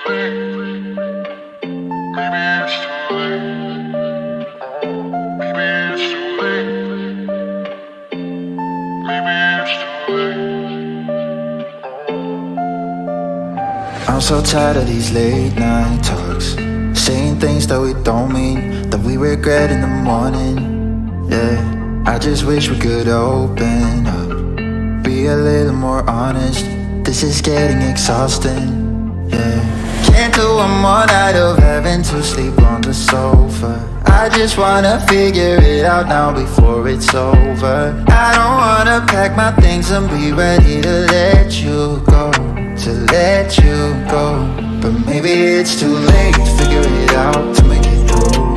I'm so tired of these late night talks, saying things that we don't mean, that we regret in the morning. Yeah, I just wish we could open up, be a little more honest. This is getting exhausting. Yeah, can't do one more night of having to sleep on the sofa. I just wanna figure it out now before it's over. I don't wanna pack my things and be ready to let you go, to let you go. But maybe it's too late to figure it out, to make it through.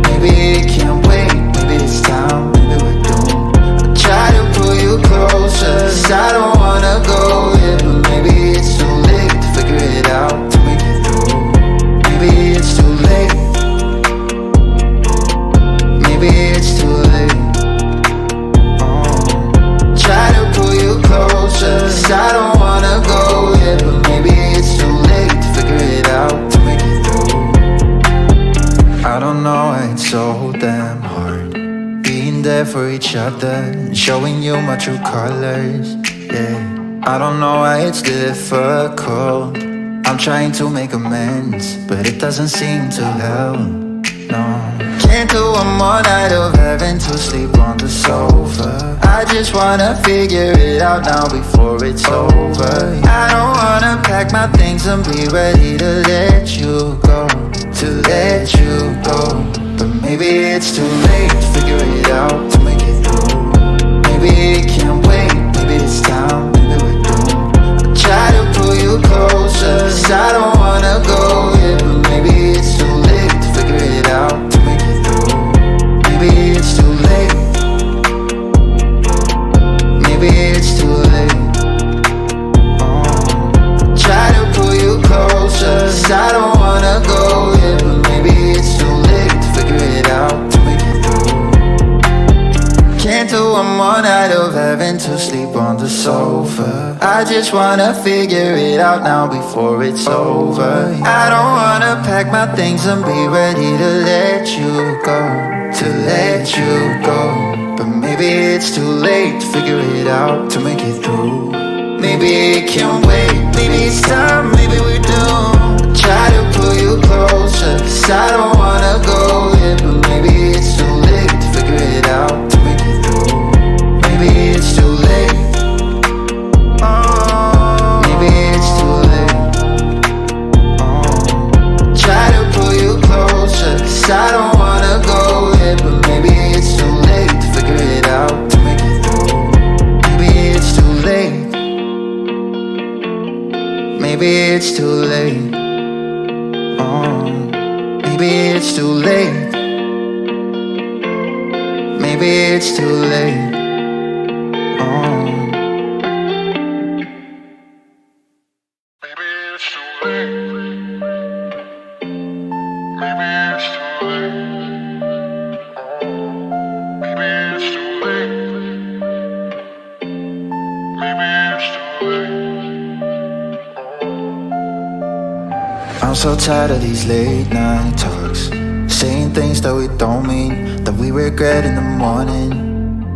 Maybe it can't wait, maybe it's time, maybe we're doomed. I try to pull you closer, 'cause I don't wanna go yet. But maybe it's too late to figure it out, to make it through. Maybe it's too late. Maybe it's too late. Try to pull you closer, 'cause I don't wanna go yet. But maybe it's too late to figure it out, to make it through. I don't know why it's so damn hard being there for each other and showing you my true colors. Yeah, I don't know why it's difficult. I'm trying to make amends, but it doesn't seem to help. No, can't do one more night of having to sleep on the sofa. I just wanna figure it out now before it's over. I don't wanna pack my things and be ready to let you go, to let you go. But maybe it's too late to figure it out, to make it through. Maybe it can't wait, maybe it's time, maybe we're doomed. I try to pull you closer, 'cause I don't wanna go yet. But maybe it's too late to figure it out, to make it through. Maybe it's too late. Maybe it's too late. Try to pull you closer, 'cause I don't wanna go yet. But maybe it's too late to figure it out, to make it through. Can't do one more night of having to sleep on the sofa. I just wanna figure it out now before it's over. I don't wanna pack my things and be ready to let you go, to let you go. But maybe it's too late to figure it out, to make it through. Maybe it can't wait, maybe it's time, maybe we're doomed. Try to pull you closer, 'cause I don't wanna go yet. But maybe it's too late to figure it out, to make it through. Maybe it's too late. Maybe it's too late. Try to pull you closer, 'cause I don't wanna go yet. But maybe it's too late to figure it out, to make it through. Maybe it's too late. Maybe it's too late. Maybe it's too late. Maybe it's too late. Maybe it's too late. Maybe it's too late. Maybe it's too late. Maybe it's too late. I'm so tired of these late night talks, saying things that we don't mean, that we regret in the morning.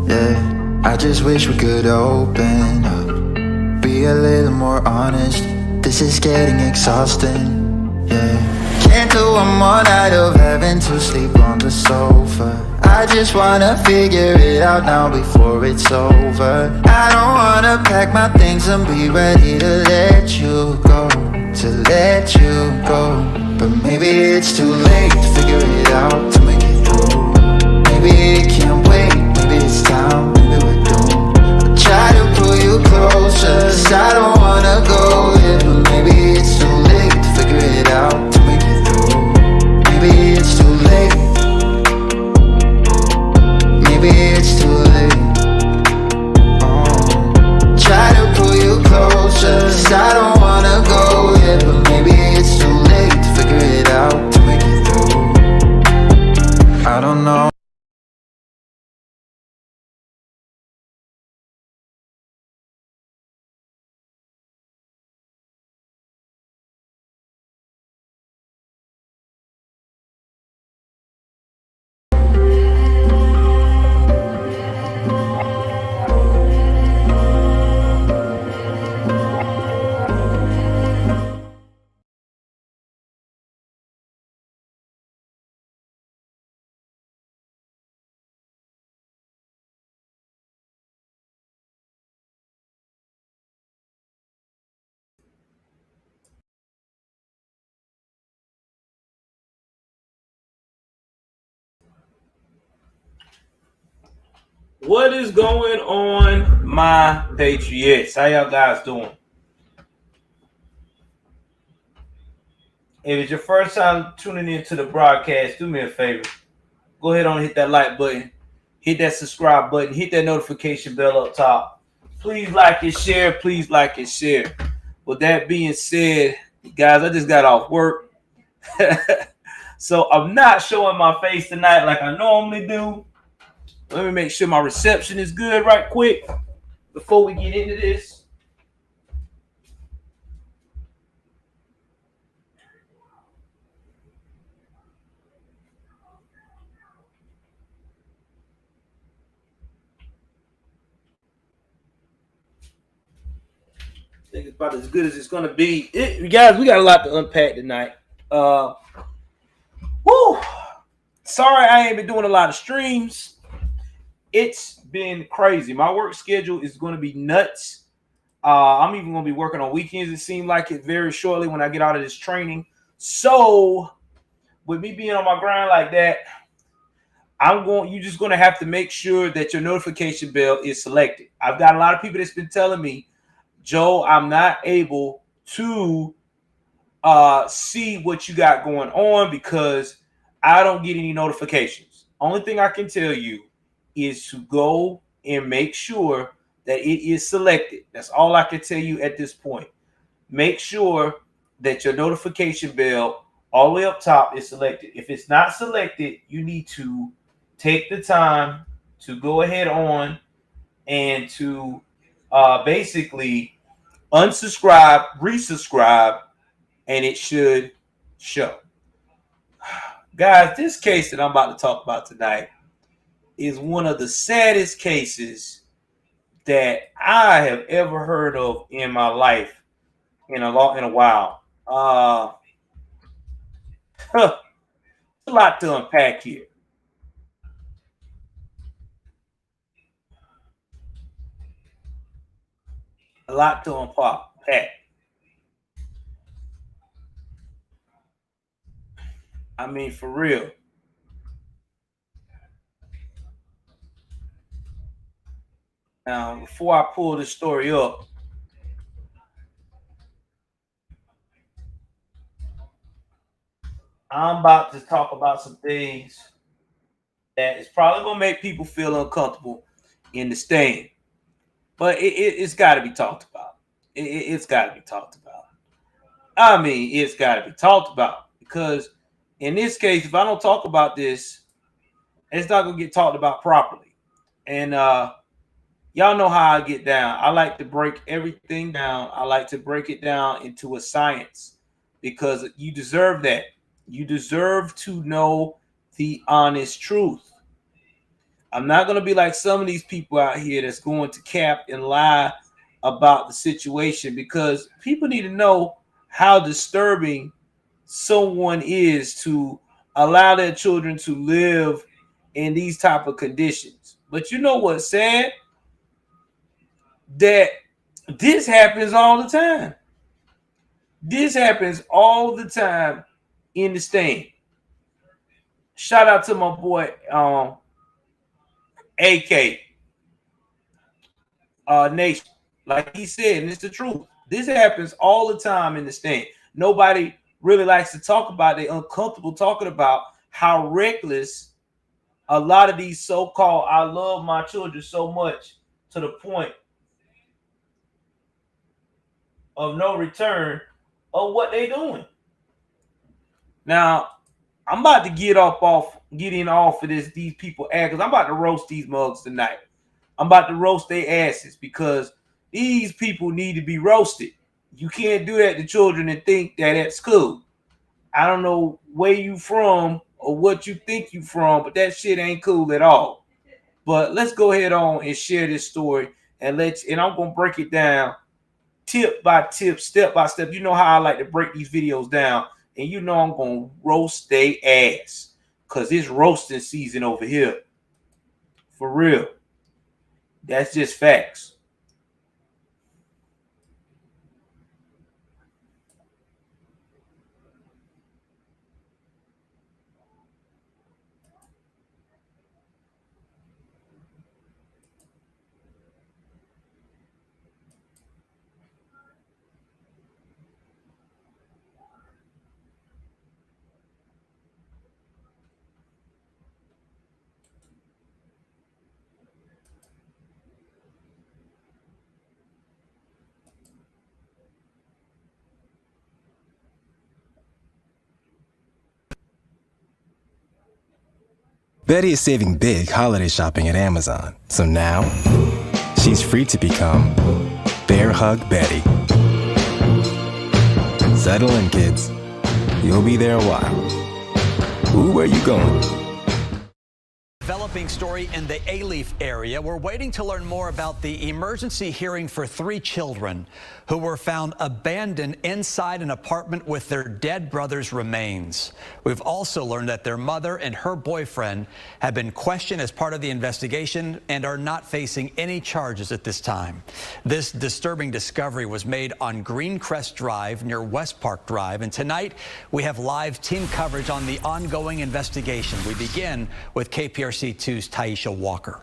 Yeah, I just wish we could open up, be a little more honest. This is getting exhausting. Yeah, can't do one more night of having to sleep on the sofa. I just wanna figure it out now before it's over. I don't wanna pack my things and be ready to let you go, to let you go. But maybe it's too late to figure it out, to make it through. Maybe it can't wait, maybe it's time, maybe we're doomed. I try to pull you closer, 'cause I don't wanna go yet. But maybe it's too late to figure it out, to make it through. Maybe it's too late. Maybe it's too late. Try to pull you closer, 'cause I don't wanna go yet. But maybe it's too late to figure it out, to make it through. What is going on, my patriots? How y'all guys doing? If it's your first time tuning into the broadcast, do me a favor. Go ahead on and hit that like button, hit that subscribe button, hit that notification bell up top. Please like and share. Please like and share. With that being said, guys, I just got off work. So I'm not showing my face tonight like I normally do. Let me make sure my reception is good right quick before we get into this. I think it's about as good as it's gonna be. Guys, we got a lot to unpack tonight. Uh, woo! Sorry, I ain't been doing a lot of streams. It's been crazy. My work schedule is going to be nuts. I'm even going to be working on weekends. It seems like it very shortly when I get out of this training. So, with me being on my grind like that, you're just going to have to make sure that your notification bell is selected. I've got a lot of people that's been telling me, Joe, I'm not able to see what you got going on because I don't get any notifications. Only thing I can tell you is to go and make sure that it is selected. That's all I can tell you at this point. Make sure that your notification bell all the way up top is selected. If it's not selected, you need to take the time to go ahead on and to basically unsubscribe, resubscribe, and it should show. Guys, this case that I'm about to talk about tonight is one of the saddest cases that I have ever heard of in my life in a while. It's a lot to unpack here. A lot to unpack. I mean, for real. Now, before I pull this story up, I'm about to talk about some things that is probably gonna make people feel uncomfortable in the stand. But it's got to be talked about. It's got to be talked about. I mean, it's got to be talked about because in this case, if I don't talk about this, it's not gonna get talked about properly. And y'all know how I get down. I like to break everything down. I like to break it down into a science because you deserve that. You deserve to know the honest truth. I'm not going to be like some of these people out here that's going to cap and lie about the situation because people need to know how disturbing someone is to allow their children to live in these type of conditions. But you know what's sad? That this happens all the time. This happens all the time in the stand. Shout out to my boy AK Nation. Like he said, and it's the truth. This happens all the time in the stand. Nobody really likes to talk about it. They're uncomfortable talking about how reckless a lot of these so-called I love my children so much to the point of no return of what they doing. Now, I'm about to get in off of this these people act because I'm about to roast these mugs tonight. I'm about to roast their asses because these people need to be roasted. You can't do that to children and think that at school. I don't know where you from or what you think you from, but that shit ain't cool at all. But let's go ahead on and share this story and I'm gonna break it down tip by tip, step by step. You know how I like to break these videos down, and you know I'm gonna roast they ass because it's roasting season over here. For real. That's just facts. Betty is saving big holiday shopping at Amazon, so now she's free to become Bear Hug Betty. Settle in, kids. You'll be there a while. Ooh, where you going? Developing story in the Alief area. We're waiting to learn more about the emergency hearing for 3 children who were found abandoned inside an apartment with their dead brother's remains. We've also learned that their mother and her boyfriend have been questioned as part of the investigation and are not facing any charges at this time. This disturbing discovery was made on Greencrest Drive near West Park Drive, and tonight we have live team coverage on the ongoing investigation. We begin with KPRC2's Taisha Walker.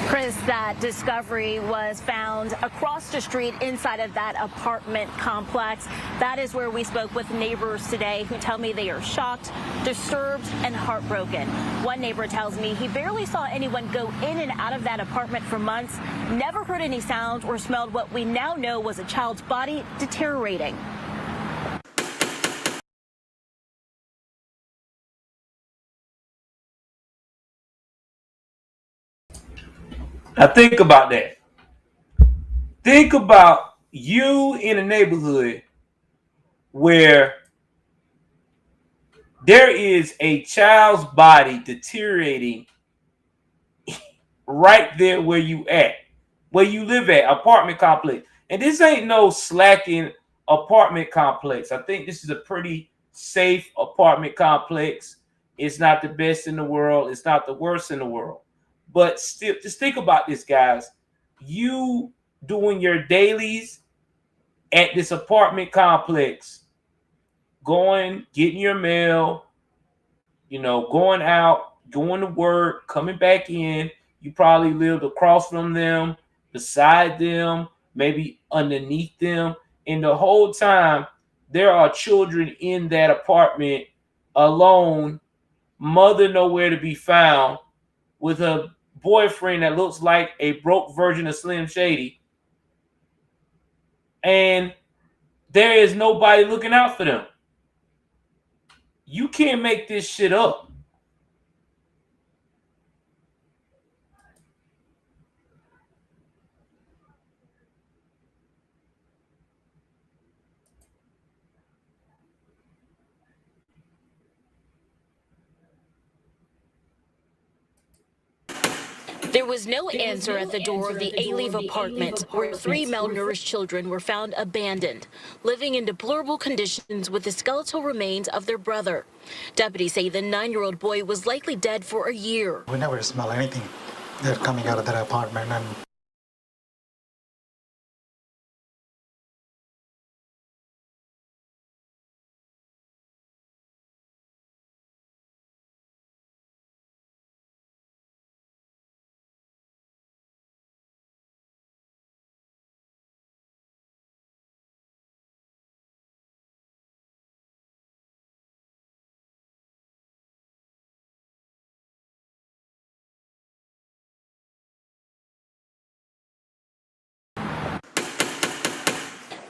Chris, that discovery was found across the street inside of that apartment complex. That is where we spoke with neighbors today who tell me they are shocked, disturbed, and heartbroken. One neighbor tells me he barely saw anyone go in and out of that apartment for months, never heard any sound or smelled what we now know was a child's body deteriorating. Now think about that. Think about you in a neighborhood where there is a child's body deteriorating right there where you live at, apartment complex. And this ain't no slacking apartment complex. I think this is a pretty safe apartment complex. It's not the best in the world. It's not the worst in the world. But still, just think about this, guys. You doing your dailies at this apartment complex, going, getting your mail, going out, going to work, coming back in. You probably lived across from them, beside them, maybe underneath them. And the whole time, there are children in that apartment alone, mother nowhere to be found, with a boyfriend that looks like a broke version of Slim Shady. And there is nobody looking out for them. You can't make this shit up. There was no answer at the door of the Alief apartment, where 3 malnourished children were found abandoned, living in deplorable conditions with the skeletal remains of their brother. Deputies say the 9-year-old boy was likely dead for a year. We never smell anything that coming out of that apartment, and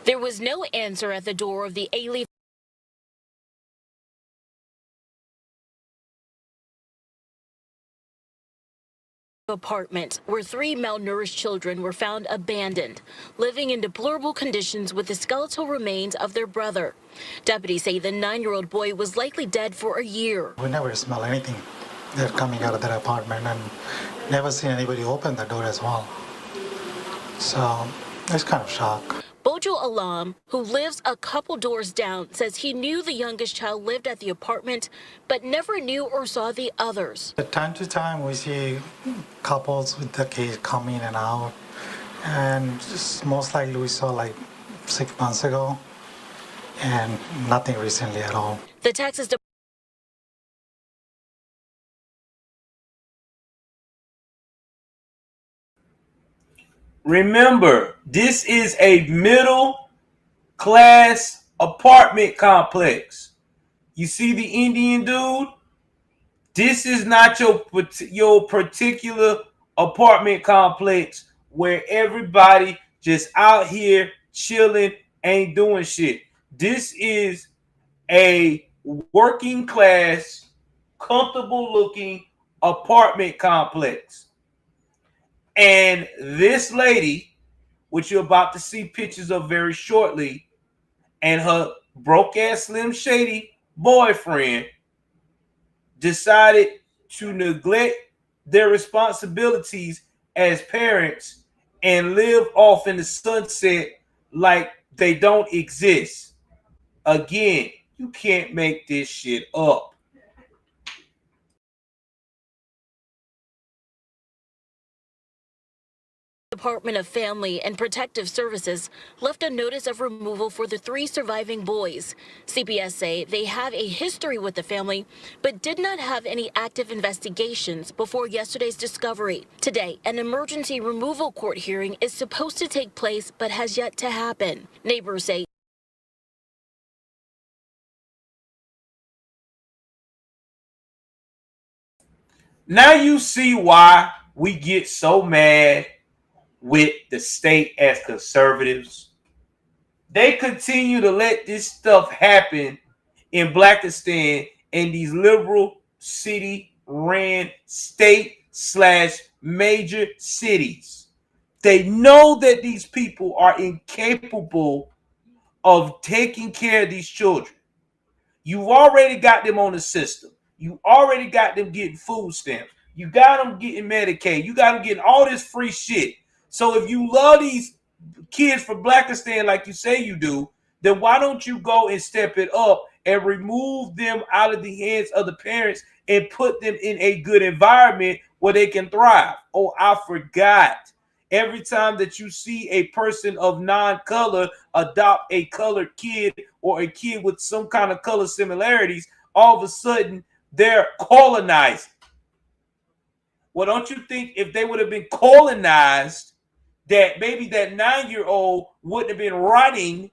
There was no answer at the door of the Alief apartment, where 3 malnourished children were found abandoned, living in deplorable conditions with the skeletal remains of their brother. Deputies say the 9-year-old boy was likely dead for a year. we never smell anything that coming out of that apartment, and never seen anybody open the door as well. So it's kind of shock. Bojo Alam, who lives a couple doors down, says he knew the youngest child lived at the apartment, but never knew or saw the others. From time to time, we see couples with the kids come in and out, and just most likely we saw like 6 months ago, and nothing recently at all. The Texas Remember, this is a middle class apartment complex. You see the Indian dude? This is not your particular apartment complex where everybody just out here chilling, ain't doing shit. This is a working class comfortable looking apartment complex. And this lady, which you're about to see pictures of very shortly, and her broke ass Slim Shady boyfriend decided to neglect their responsibilities as parents and live off in the sunset like they don't exist. Again, you can't make this shit up. Department of Family and Protective Services left a notice of removal for the 3 surviving boys. CPS say they have a history with the family, but did not have any active investigations before yesterday's discovery. Today, an emergency removal court hearing is supposed to take place, but has yet to happen. Neighbors say now you see why we get so mad with the state as conservatives. They continue to let this stuff happen in Blackistan and these liberal city ran state/major cities. They know that these people are incapable of taking care of these children. You've already got them on the system. You already got them getting food stamps. You got them getting Medicaid. You got them getting all this free shit. So if you love these kids from Blackistan like you say you do, then why don't you go and step it up and remove them out of the hands of the parents and put them in a good environment where they can thrive? Oh, I forgot. Every time that you see a person of non-color adopt a colored kid or a kid with some kind of color similarities, all of a sudden they're colonized. Well, don't you think if they would have been colonized, that maybe that 9-year-old wouldn't have been rotting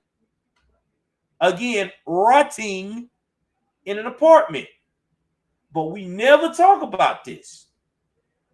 in an apartment? But we never talk about this,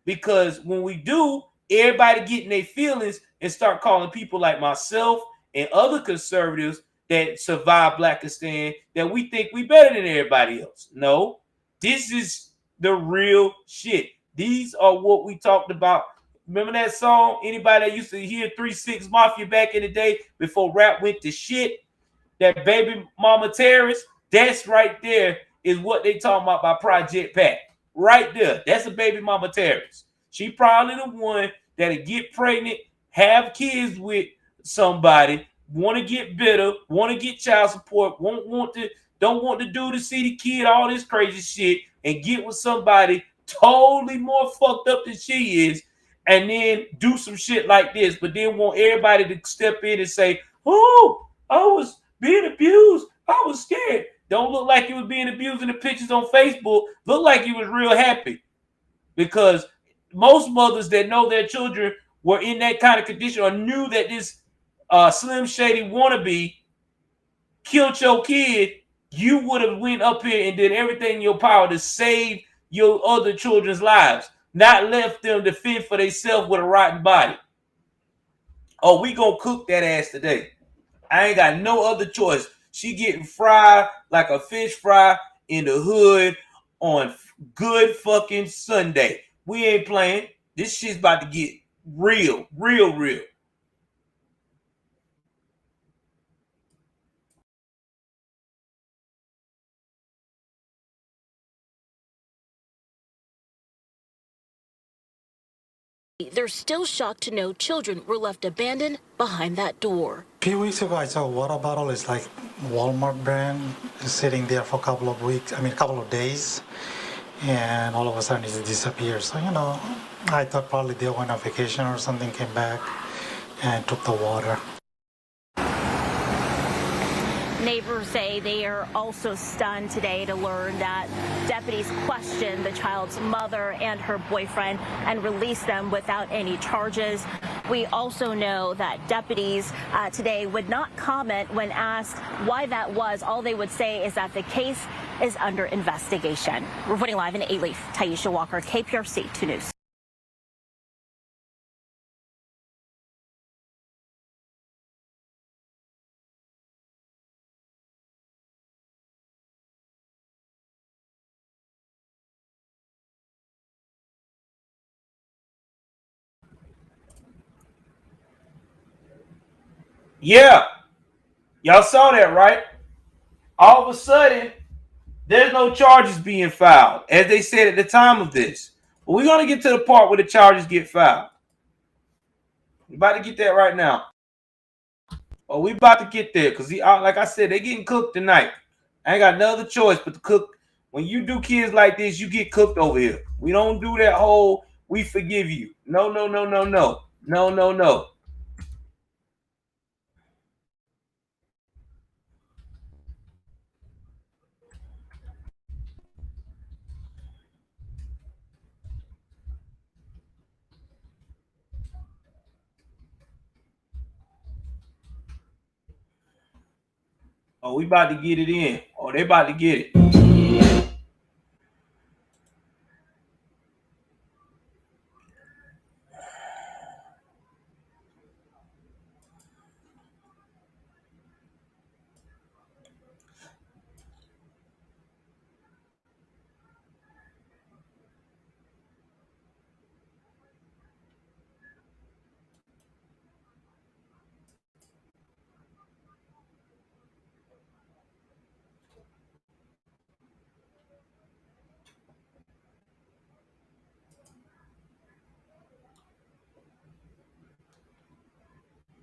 because when we do, everybody get in their feelings and start calling people like myself and other conservatives that survive Blackistan that we think we better than everybody else. No, this is the real shit. These are what we talked about. Remember that song? Anybody that used to hear 3-6 Mafia back in the day before rap went to shit? That baby mama terrorist, that's right there is what they talking about by Project Pat. Right there. That's a baby mama terrorist. She probably the one that'll get pregnant, have kids with somebody, want to get bitter, want to get child support, don't want the dude to see the kid, all this crazy shit, and get with somebody totally more fucked up than she is, and then do some shit like this, but then want everybody to step in and say, oh, I was being abused. I was scared. Don't look like you was being abused in the pictures on Facebook. Look like you was real happy. Because most mothers that know their children were in that kind of condition or knew that this Slim Shady wannabe killed your kid, you would have went up here and did everything in your power to save your other children's lives, not left them to fend for themselves with a rotten body. Oh, we gonna cook that ass today. I ain't got no other choice. She getting fried like a fish fry in the hood on Good fucking Sunday. We ain't playing. This shit's about to get real, real, real. they're still shocked to know children were left abandoned behind that door. A few weeks ago, I saw a water bottle. It's like Walmart brand. It's sitting there for a couple of days. And all of a sudden it disappeared. So, I thought probably they went on vacation or something, came back and took the water. Neighbors say they are also stunned today to learn that deputies questioned the child's mother and her boyfriend and released them without any charges. We also know that deputies today would not comment when asked why that was. All they would say is that the case is under investigation. Reporting live in Alief, Taisha Walker, KPRC 2 News. Yeah, y'all saw that, right? All of a sudden, there's no charges being filed, as they said at the time of this. But we're going to get to the part where the charges get filed. We're about to get that right now. Oh, we about to get there because, like I said, they getting cooked tonight. I ain't got no other choice but to cook. When you do kids like this, you get cooked over here. We don't do that whole, we forgive you. No, no, no, no, no. No, no, no. Oh, we about to get it in. Oh, they about to get it.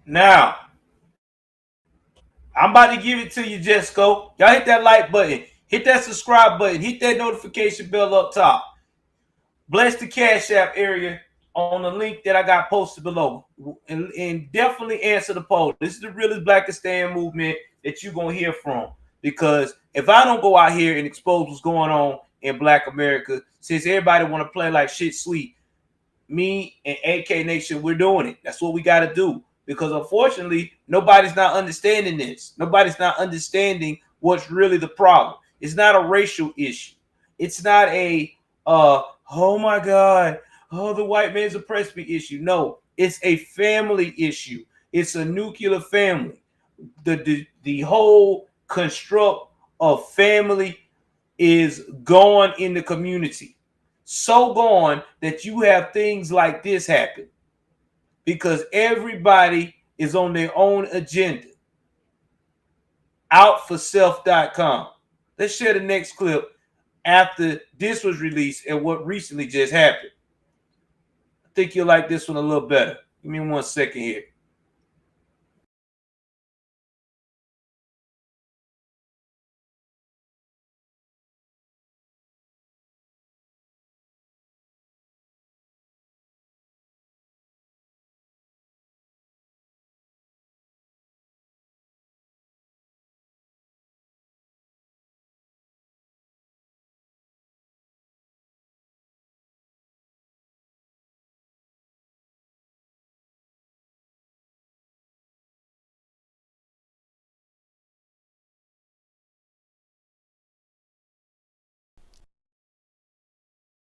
Now, I'm about to give it to you, Jesco. Y'all hit that like button. Hit that subscribe button. Hit that notification bell up top. Bless the Cash App area on the link that I got posted below. And definitely answer the poll. This is the realest Blackistan movement that you're going to hear from. Because if I don't go out here and expose what's going on in Black America, since everybody want to play like shit sweet, me and AK Nation, we're doing it. That's what we got to do. Because unfortunately, nobody's not understanding this. Nobody's not understanding what's really the problem. It's not a racial issue. It's not a oh my God, oh, the white man's oppressed me issue. No, it's a family issue. It's a nuclear family. The whole construct of family is gone in the community. So gone that you have things like this happen because everybody is on their own agenda. Outforself.com. Let's share the next clip after this was released and what recently just happened. I think you'll like this one a little better. Give me 1 second here.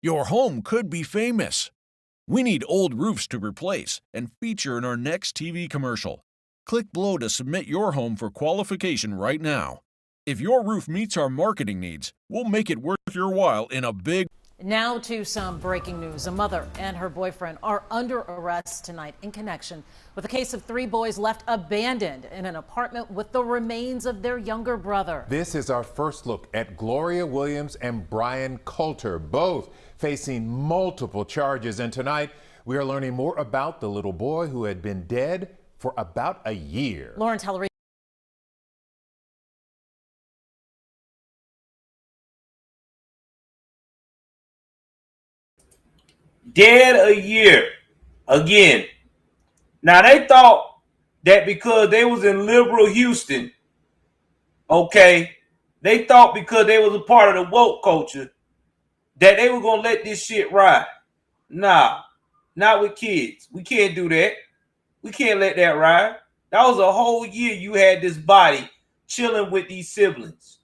Your home could be famous. We need old roofs to replace and feature in our next TV commercial. Click below to submit your home for qualification right now. If your roof meets our marketing needs, we'll make it worth your while in a big... Now to some breaking news. A mother and her boyfriend are under arrest tonight in connection with a case of 3 boys left abandoned in an apartment with the remains of their younger brother. This is our first look at Gloria Williams and Brian Coulter, both facing multiple charges. And tonight, we are learning more about the little boy who had been dead for about a year. Lauren Tellery. Dead a year again. Now they thought that because they was in liberal Houston, okay, they thought because they was a part of the woke culture that they were gonna let this shit ride. Nah, not with kids. We can't do that. We can't let that ride. That was a whole year you had this body chilling with these siblings.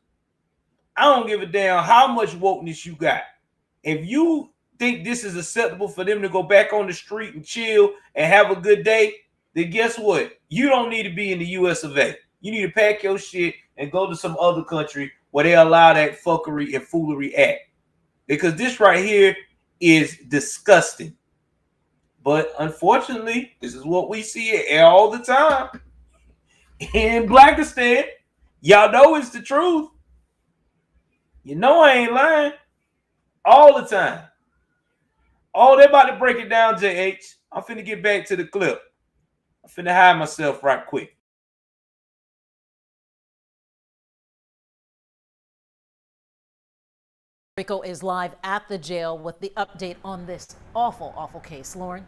I don't give a damn how much wokeness you got. If you think this is acceptable for them to go back on the street and chill and have a good day, then guess what? You don't need to be in the US of A. You need to pack your shit and go to some other country where they allow that fuckery and foolery act. Because this right here is disgusting. But unfortunately, this is what we see all the time. in Blackistan. Y'all know it's the truth. You know I ain't lying. All the time. Oh, they're about to break it down, JH. I'm finna get back to the clip. I'm finna hide myself right quick. Rico is live at the jail with the update on this awful, awful case. Lauren?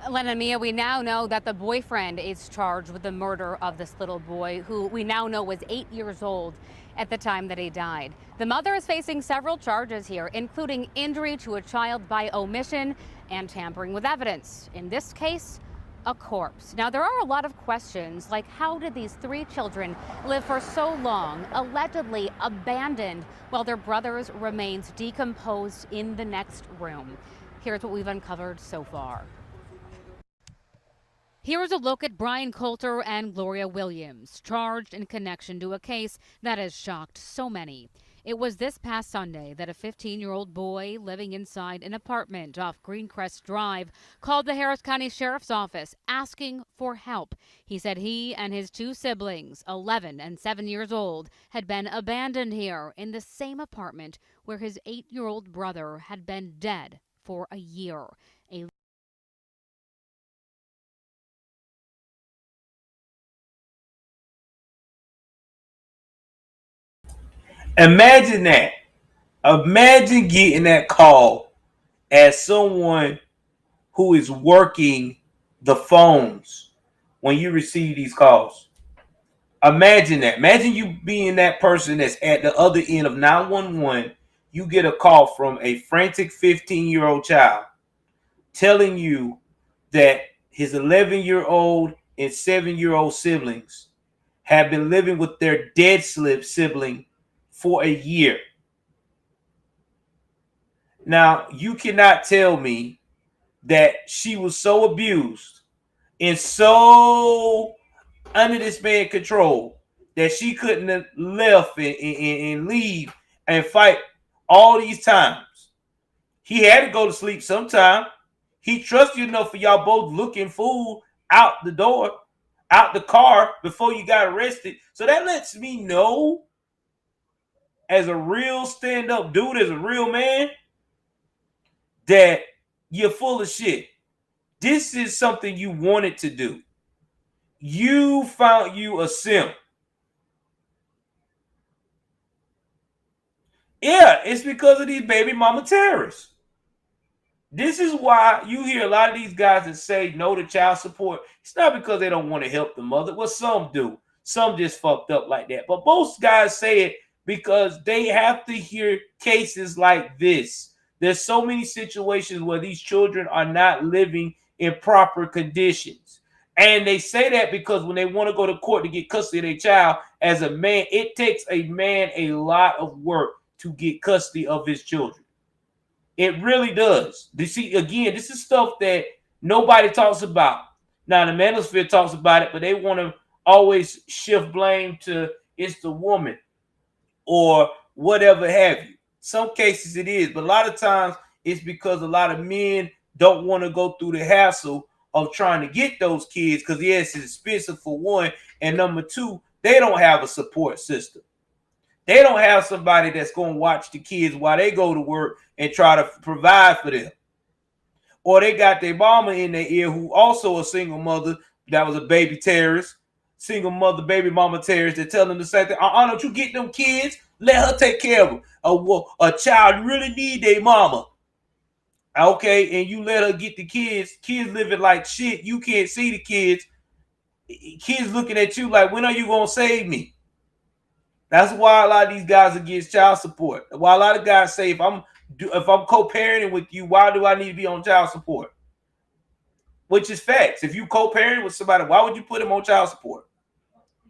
Len and Mia, we now know that the boyfriend is charged with the murder of this little boy, who we now know was 8 years old at the time that he died. The mother is facing several charges here, including injury to a child by omission and tampering with evidence. In this case, a corpse. Now, there are a lot of questions, like how did these 3 children live for so long, allegedly abandoned, while their brother's remains decomposed in the next room? Here's what we've uncovered so far. Here's a look at Brian Coulter and Gloria Williams, charged in connection to a case that has shocked so many. It was this past Sunday that a 15-year-old boy living inside an apartment off Greencrest Drive called the Harris County Sheriff's Office asking for help. He said he and his 2 siblings, 11 and 7 years old, had been abandoned here in the same apartment where his 8-year-old brother had been dead for a year. Imagine that. Imagine getting that call as someone who is working the phones when you receive these calls. Imagine that. Imagine you being that person that's at the other end of 911. You get a call from a frantic 15-year-old child telling you that his 11-year-old and 7-year-old siblings have been living with their dead sibling for a year. Now, you cannot tell me that she was so abused and so under this man's control that she couldn't have left and leave and fight all these times. He had to go to sleep sometime. He trusted you enough for y'all both looking fool out the door, out the car before you got arrested. So that lets me know, as a real stand-up dude, as a real man, that you're full of shit. This is something you wanted to do. You found you a simp. Yeah, it's because of these baby mama terrorists. This is why you hear a lot of these guys that say no to child support. It's not because they don't want to help the mother. Well, some do. Some just fucked up like that. But most guys say it because they have to hear cases like this. There's so many situations where these children are not living in proper conditions. And they say that because when they want to go to court to get custody of their child, as a man, it takes a man a lot of work to get custody of his children. It really does. You see, again, this is stuff that nobody talks about. Now, the manosphere talks about it, but they want to always shift blame to it's the woman or whatever have you. Some cases it is, but a lot of times it's because a lot of men don't want to go through the hassle of trying to get those kids because, yes, it's expensive for one, and number two, they don't have a support system. They don't have somebody that's going to watch the kids while they go to work and try to provide for them. Or they got their mama in their ear who also a single mother that was a baby terrorist, single mother, baby mama terrorist that tell them the same thing. Don't you get them kids? Let her take care of them. A child really need their mama. Okay, and you let her get the kids. Kids living like shit. You can't see the kids. Kids looking at you like, when are you going to save me? That's why a lot of these guys are against child support. Why a lot of guys say, if I'm co-parenting with you, why do I need to be on child support? Which is facts. If you co-parent with somebody, why would you put them on child support?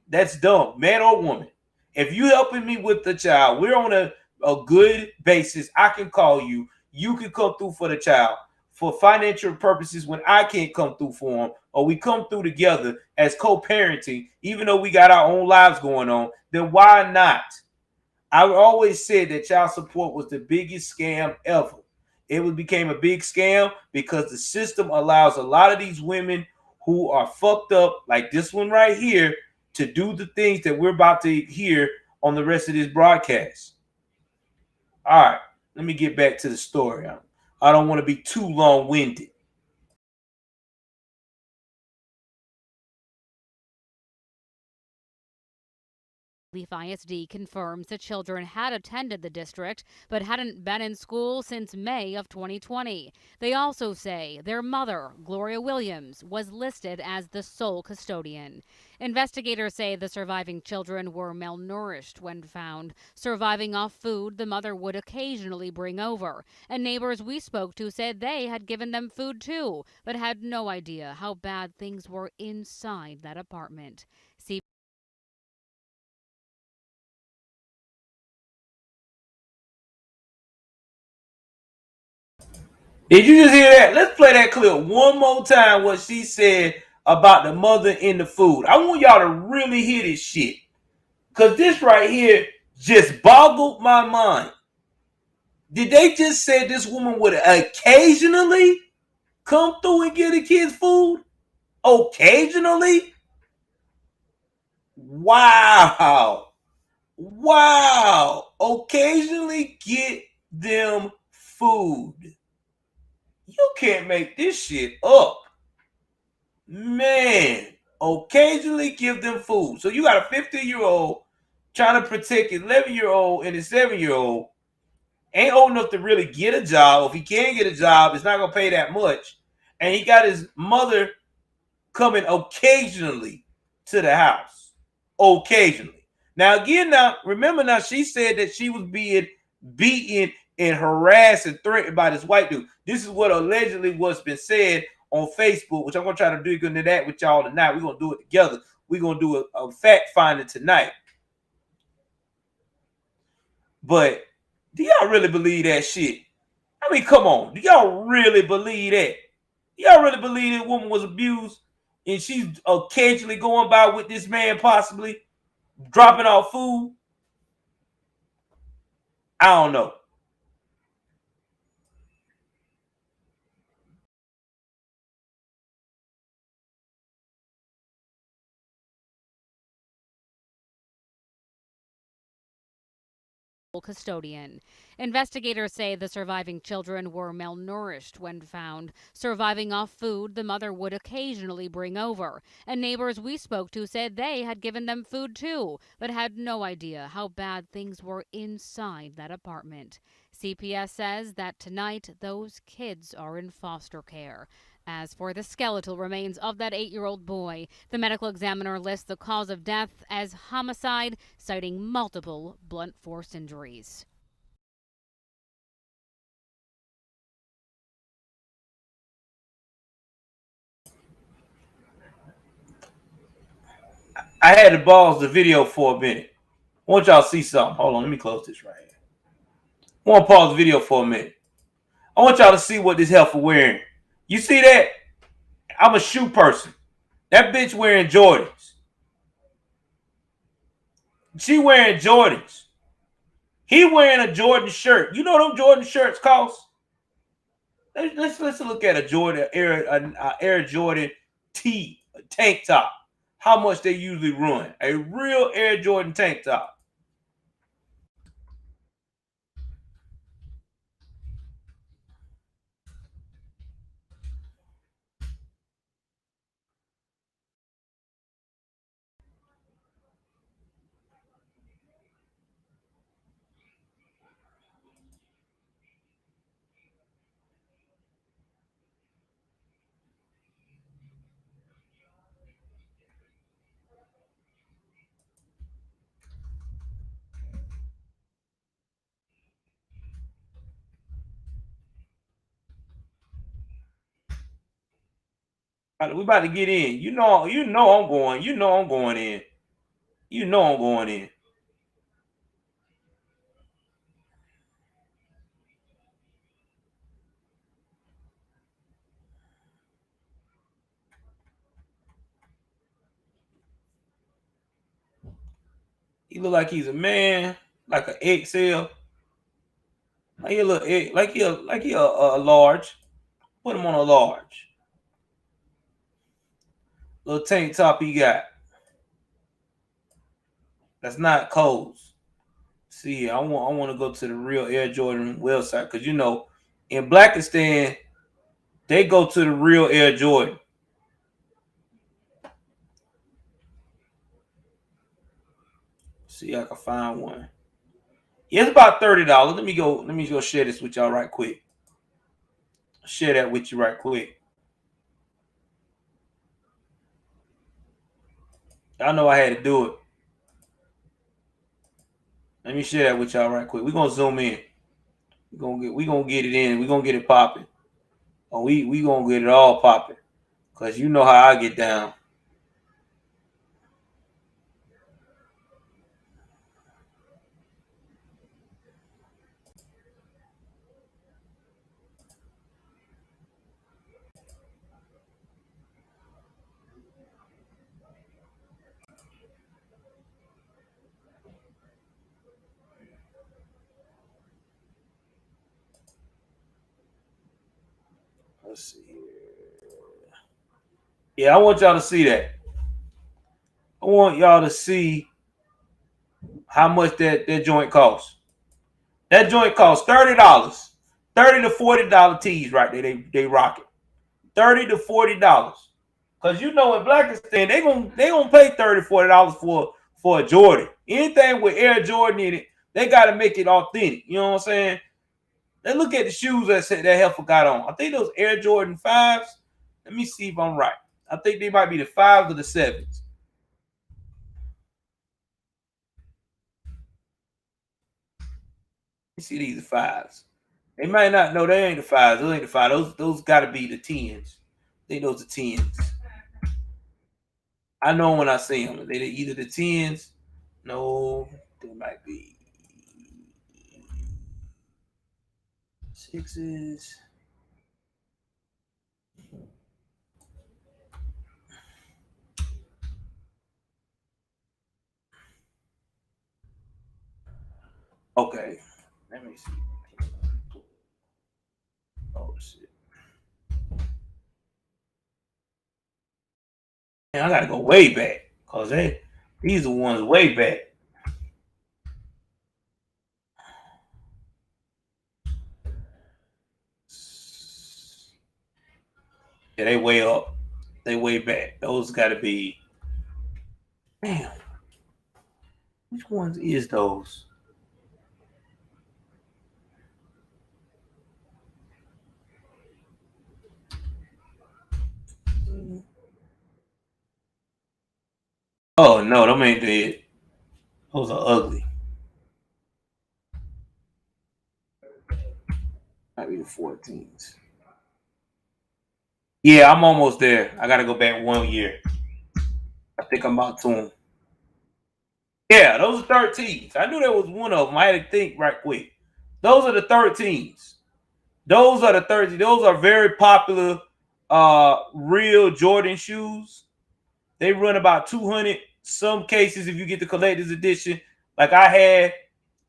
That's dumb, man or woman. If you helping me with the child, we're on a good basis. I can call you. You can come through for the child for financial purposes when I can't come through for them, or we come through together as co-parenting, even though we got our own lives going on, then why not? I always said that child support was the biggest scam ever. It became a big scam because the system allows a lot of these women who are fucked up like this one right here to do the things that we're about to hear on the rest of this broadcast. All right, let me get back to the story. I don't want to be too long-winded. Leaf ISD confirms the children had attended the district but hadn't been in school since May of 2020. They also say their mother, Gloria Williams, was listed as the sole custodian. Investigators say the surviving children were malnourished when found, surviving off food the mother would occasionally bring over. And neighbors we spoke to said they had given them food too, but had no idea how bad things were inside that apartment. Did you just hear that? Let's play that clip one more time, what she said about the mother in the food. I want y'all to really hear this shit. Because this right here just boggled my mind. Did they just say this woman would occasionally come through and get the kids food? Occasionally? Wow. Wow. Occasionally get them food. You can't make this shit up. Man, occasionally give them food. So you got a 15-year-old trying to protect his 11-year-old and his 7-year-old. Ain't old enough to really get a job. If he can get a job, it's not going to pay that much. And he got his mother coming occasionally to the house. Occasionally. Now, again, remember now, she said that she was being beaten and harassed and threatened by this white dude. This is what allegedly was been said on Facebook, which I'm going to try to dig into that with y'all tonight. We're going to do it together. We're going to do a fact finding tonight. But do y'all really believe that shit? I mean, come on. Do y'all really believe that? Do y'all really believe that woman was abused and she's occasionally going by with this man possibly dropping off food? I don't know. Custodian. Investigators say the surviving children were malnourished when found, surviving off food the mother would occasionally bring over. And neighbors we spoke to said they had given them food too, but had no idea how bad things were inside that apartment. CPS says that tonight those kids are in foster care. As for the skeletal remains of that 8-year-old boy, the medical examiner lists the cause of death as homicide, citing multiple blunt force injuries. I had to pause the video for a minute. I want y'all to see something. Hold on, let me close this right here. I want to pause the video for a minute. I want y'all to see what this heifer wearing. You see that? I'm a shoe person. That bitch wearing Jordans. She wearing Jordans. He wearing a Jordan shirt. You know what them Jordan shirts cost? Let's look at a Jordan Air Jordan T tank top. How much they usually run? A real Air Jordan tank top. We about to get in. You know I'm going. You know I'm going in. You know I'm going in. He look like he's a man, like an XL. Like he look like he a large. Put him on a large. Little tank top he got. That's not Cole's. See, I want to go to the real Air Jordan website because you know, in Blackistan, they go to the real Air Jordan. See, I can find one. Yeah, it's about $30. Let me go share this with y'all right quick. Share that with you right quick. I know I had to do it. Let me share that with y'all right quick. We're gonna zoom in. We gonna get it in. We're gonna get it popping. Oh, we gonna get it all popping. Cause you know how I get down. Let's see here. Yeah, I want y'all to see that. I want y'all to see how much that joint costs. That joint costs $30. $30 to $40 tees right there. They rock it. $30 to $40. Cause you know in Blackistan, they gonna pay $30, $40 for a Jordan. Anything with Air Jordan in it, they gotta make it authentic. You know what I'm saying? Let's look at the shoes that Heifer got on. I think those Air Jordan 5s. Let me see if I'm right. I think they might be the 5s or the 7s. You see these are 5s. They might not know they ain't the 5s. Those ain't the 5s. Those gotta be the 10s. I think those are 10s. I know when I see them. They either the 10s. No, they might be 6s. Okay, let me see. Oh shit! Man, I gotta go way back because these are ones way back. Yeah, they way up. They way back. Those got to be. Damn. Which ones is those? Oh no, them ain't dead. Those are ugly. Might be the 14s. Yeah, I'm almost there. I gotta go back 1 year. I think I'm about to them. Yeah, those are 13s. I knew there was one of them. I had to think right quick. Those are the 13s. Those are the 13s. Those are very popular real Jordan shoes. They run about 200. Some cases, if you get the collector's edition, like I had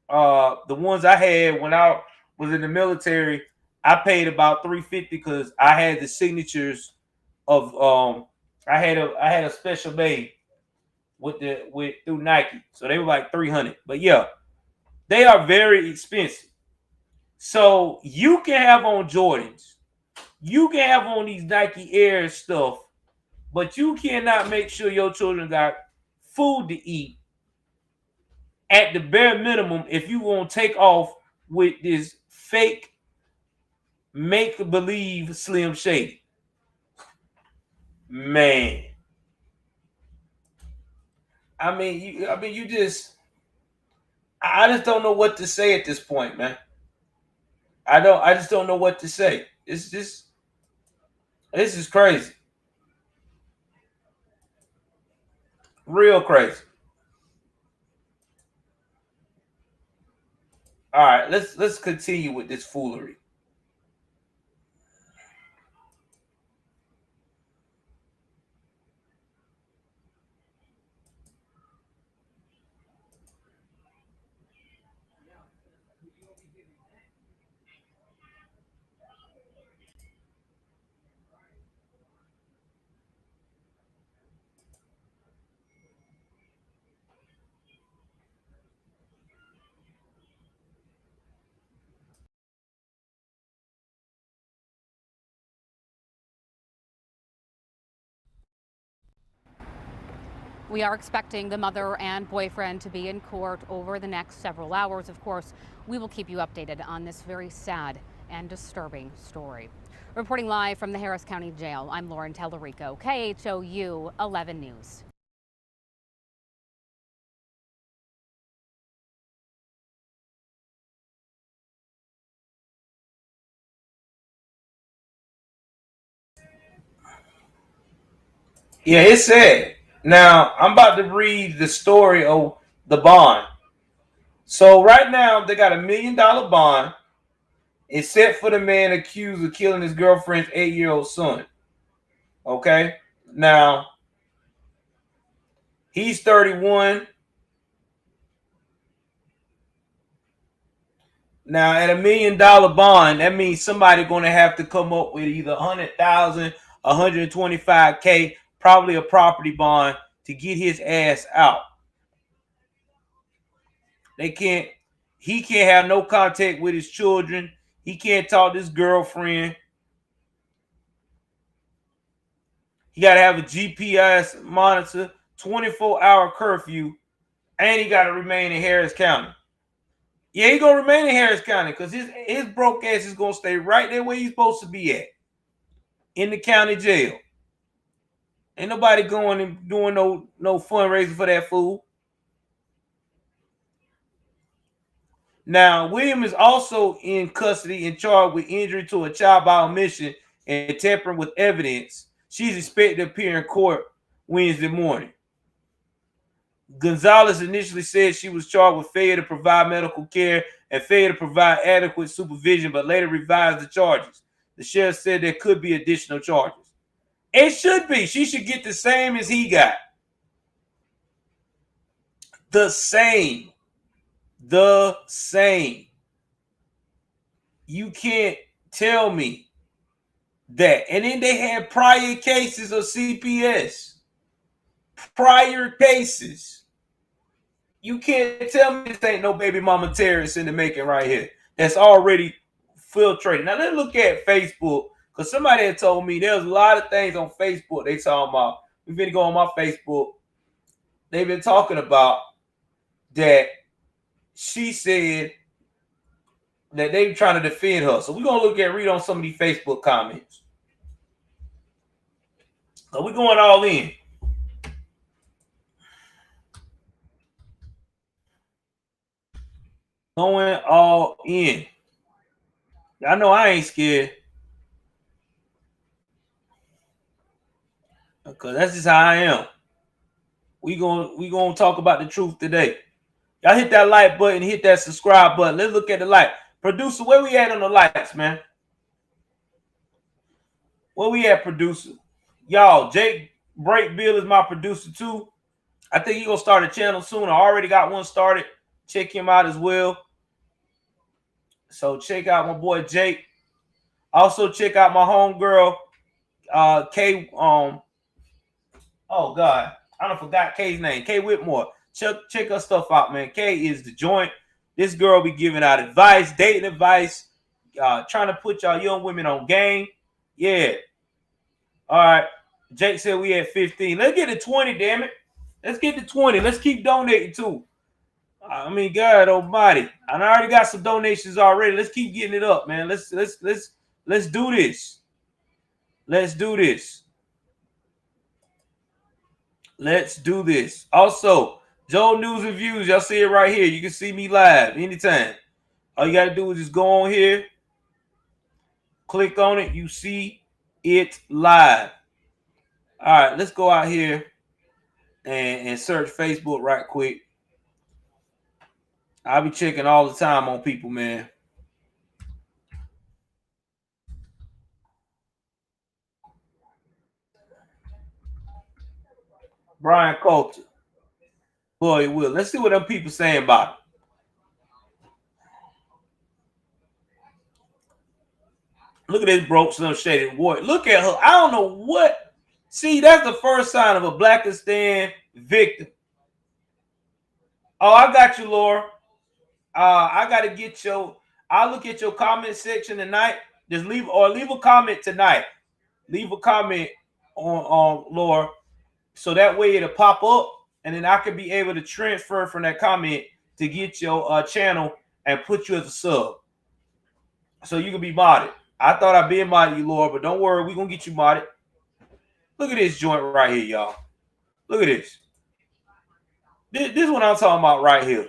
the ones I had when I was in the military, I paid about $350 because I had the signatures of I had a special made with through Nike. So they were like 300. But yeah, they are very expensive. So you can have on Jordans, you can have on these Nike Air stuff, but you cannot make sure your children got food to eat at the bare minimum if you want to take off with this fake make-believe Slim Shady. Man. You just I just don't know what to say at this point, man. I just don't know what to say. This is crazy. Real crazy. All right, let's continue with this foolery. We are expecting the mother and boyfriend to be in court over the next several hours. Of course, we will keep you updated on this very sad and disturbing story. Reporting live from the Harris County Jail, I'm Lauren Tellerico, KHOU 11 News. Yeah, it's sad. Now, I'm about to read the story of the bond. So right now, they got $1 million bond. It's set for the man accused of killing his girlfriend's 8-year-old son. Okay? Now, he's 31. Now, at $1 million bond, that means somebody going to have to come up with either 100,000, 125K, probably a property bond to get his ass out. He can't have no contact with his children. He can't talk to his girlfriend. He got to have a GPS monitor, 24-hour curfew, and he got to remain in Harris County. Yeah, he gonna remain in Harris County because his broke ass is gonna stay right there where he's supposed to be at, in the county jail. Ain't nobody going and doing no fundraising for that fool. Now, William is also in custody and charged with injury to a child by omission and tampering with evidence. She's expected to appear in court Wednesday morning. Gonzalez initially said she was charged with failure to provide medical care and failure to provide adequate supervision, but later revised the charges. The sheriff said there could be additional charges. It should be. She should get the same as he got. The same. The same. You can't tell me that. And then they had prior cases of CPS. Prior cases. You can't tell me this ain't no baby mama terrorist in the making right here. That's already filtrated. Now let's look at Facebook, because somebody had told me there's a lot of things on Facebook they talking about. We've been going on my Facebook. They've been talking about that she said that they were trying to defend her. So we're going to read on some of these Facebook comments. So we're going all in. Going all in. I know I ain't scared. Because that's just how I am. We gonna talk about the truth today. Y'all hit that like button, hit that subscribe button. Let's look at the light. Producer, where we at on the lights, man? Where we at, producer? Y'all, Jake Breakbill is my producer too. I think he gonna start a channel soon. I already got one started. Check him out as well. So check out my boy Jake. Also check out my homegirl, Kay. Oh God, I don't forgot Kay's name. Kay Whitmore. Check her stuff out, man. Kay is the joint. This girl be giving out advice, dating advice, trying to put y'all young women on game. Yeah. All right. Jake said we at 15. Let's get to 20, damn it. Let's get to 20. Let's keep donating too. I mean, God almighty. I already got some donations already. Let's keep getting it up, man. Let's do this. Let's do this. Let's do this. Also, Joe News and Views. Y'all see it right here. You can see me live anytime. All you got to do is just go on here. Click on it. You see it live. All right, let's go out here and search Facebook right quick. I'll be checking all the time on people, man. Brian Coulter. Boy, it will. Let's see what them people saying about it. Look at this broke Slim Shady boy. Look at her. I don't know what. See, that's the first sign of a Blackistan victim. Oh, I got you, Laura. I got to get your. I'll look at your comment section tonight. Just leave a comment tonight. Leave a comment on Laura, so that way it'll pop up and then I could be able to transfer from that comment to get your channel and put you as a sub, so you can be modded. I thought I'd been modded you, Lord, but don't worry, we're gonna get you modded. Look at this joint right here, y'all. Look at this. This is what I'm talking about right here.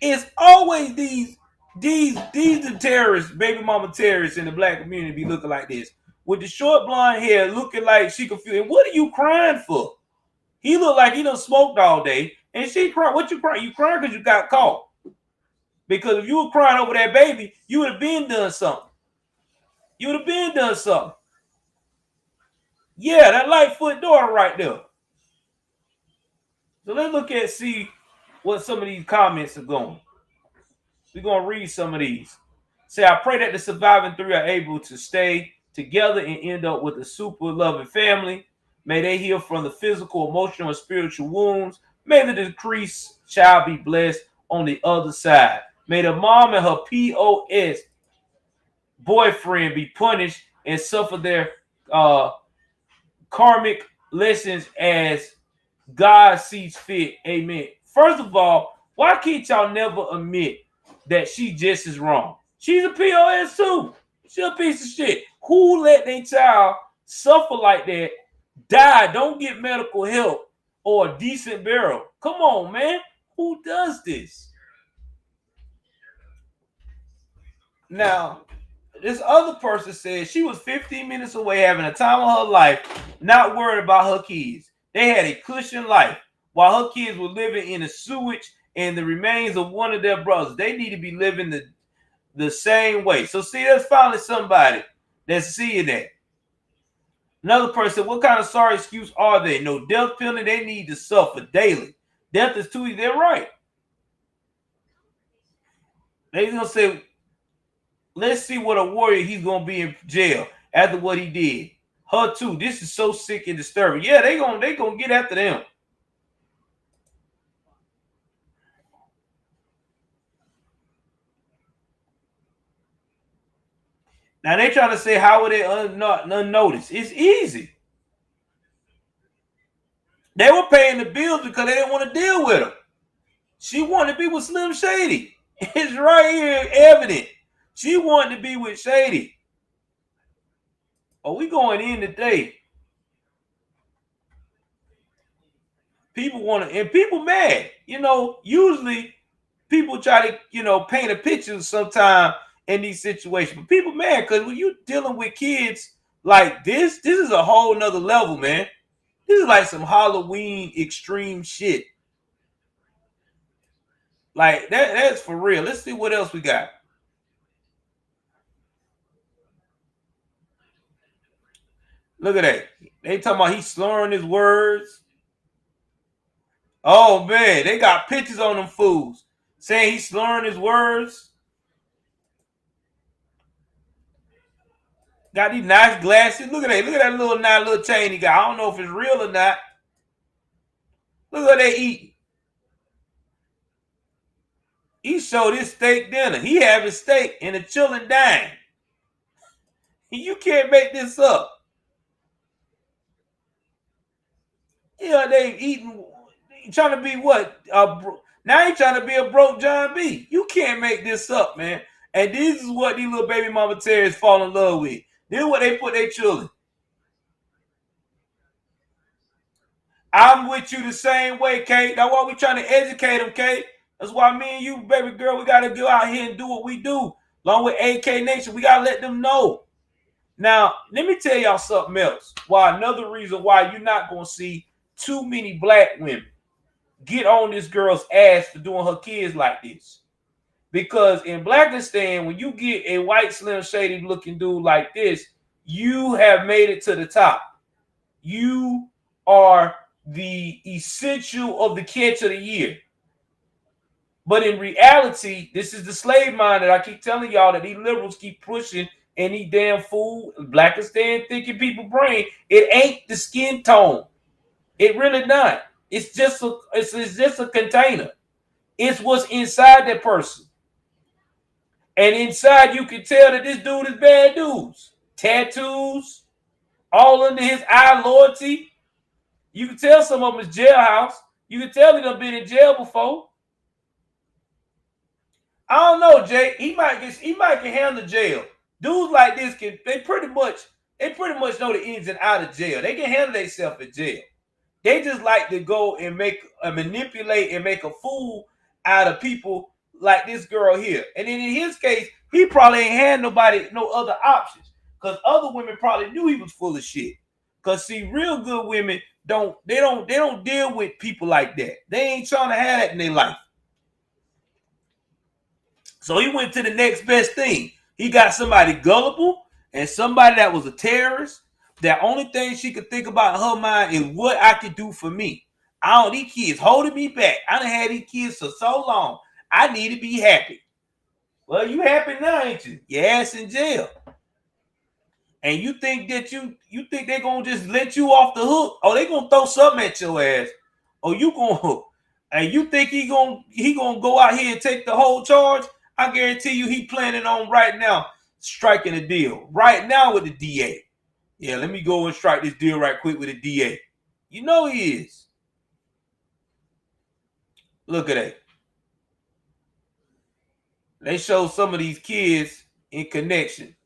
It's always these the terrorists, baby mama terrorists in the black community be looking like this. With the short blonde hair, looking like she confused. And what are you crying for? He look like he done smoked all day. And she crying. What you crying? You crying because you got caught. Because if you were crying over that baby, you would have been done something. You would have been done something. Yeah, that Lightfoot daughter right there. So let's look at, see what some of these comments are going. We're going to read some of these. Say, I pray that the surviving three are able to stay together and end up with a super loving family. May they heal from the physical, emotional, and spiritual wounds. May the decreased child be blessed on the other side. May the mom and her POS boyfriend be punished and suffer their karmic lessons as God sees fit. Amen. First of all, why can't y'all never admit that she just is wrong? She's a POS too. She's a piece of shit. Who let their child suffer like that, die, don't get medical help or a decent burial? Come on, man. Who does this? Now, this other person said she was 15 minutes away having a time of her life, not worried about her kids. They had a cushion life while her kids were living in the sewage and the remains of one of their brothers. They need to be living the same way. So see, there's finally somebody that's seeing that. Another person said, what kind of sorry excuse are they? No death penalty. They need to suffer daily. Death is too easy. They're right. They're going to say, let's see what a warrior he's going to be in jail after what he did. Her too. This is so sick and disturbing. Yeah, they gonna get after them. Now they trying to say, how would they unnoticed? It's easy. They were paying the bills because they didn't want to deal with her. She wanted to be with Slim Shady. It's right here evident. She wanted to be with Shady. Oh, we going in today. People want to, and people mad. You know, usually people try to, paint a picture sometime in these situations. But people mad because when you're dealing with kids like this is a whole nother level, man. This is like some Halloween extreme shit. Like that's for real. Let's see what else we got. Look at that. They talking about he's slurring his words. Oh man, they got pictures on them fools saying he's slurring his words. Got these nice glasses. Look at that. Look at that little chain he got. I don't know if it's real or not. Look what they eating. He showed his steak dinner. He having steak in a chilling dime. You can't make this up. Yeah, they eating, trying to be what? Now he trying to be a broke John B. You can't make this up, man. And this is what these little baby mama terrorists fall in love with. This is what they put their children. I'm with you the same way, Kate. That's why we trying to educate them, Kate. That's why me and you, baby girl, we got to go out here and do what we do. Along with AK Nation, we got to let them know. Now, let me tell y'all something else. Why another reason why you're not going to see too many black women get on this girl's ass for doing her kids like this. Because in Blackistan, when you get a white Slim Shady looking dude like this, you have made it to the top. You are the essential of the catch of the year. But in reality, this is the slave mind that I keep telling y'all that these liberals keep pushing any damn fool, Blackistan thinking people brain. It ain't the skin tone. It really not. It's just a container. It's what's inside that person. And inside you can tell that this dude is bad news. Tattoos, all under his eye, loyalty. You can tell some of them is jailhouse. You can tell they done been in jail before. I don't know, Jay. He might can handle jail. Dudes like this they pretty much know the ins and out of jail. They can handle themselves in jail. They just like to go and manipulate and make a fool out of people like this girl here. And then in his case, he probably ain't had no other options. Because other women probably knew he was full of shit. Because see, real good women don't deal with people like that. They ain't trying to have that in their life. So he went to the next best thing. He got somebody gullible and somebody that was a terrorist. The only thing she could think about in her mind is what I could do for me. These kids holding me back. I done had these kids for so long. I need to be happy. Well, you happy now, ain't you? Your ass in jail. And you think that you think they're gonna just let you off the hook? Or they gonna throw something at your ass? Or you gonna and you think he gonna go out here and take the whole charge? I guarantee you he planning on right now striking a deal. Right now with the DA. Yeah, let me go and strike this deal right quick with the DA. You know he is. Look at that. They show some of these kids in connection.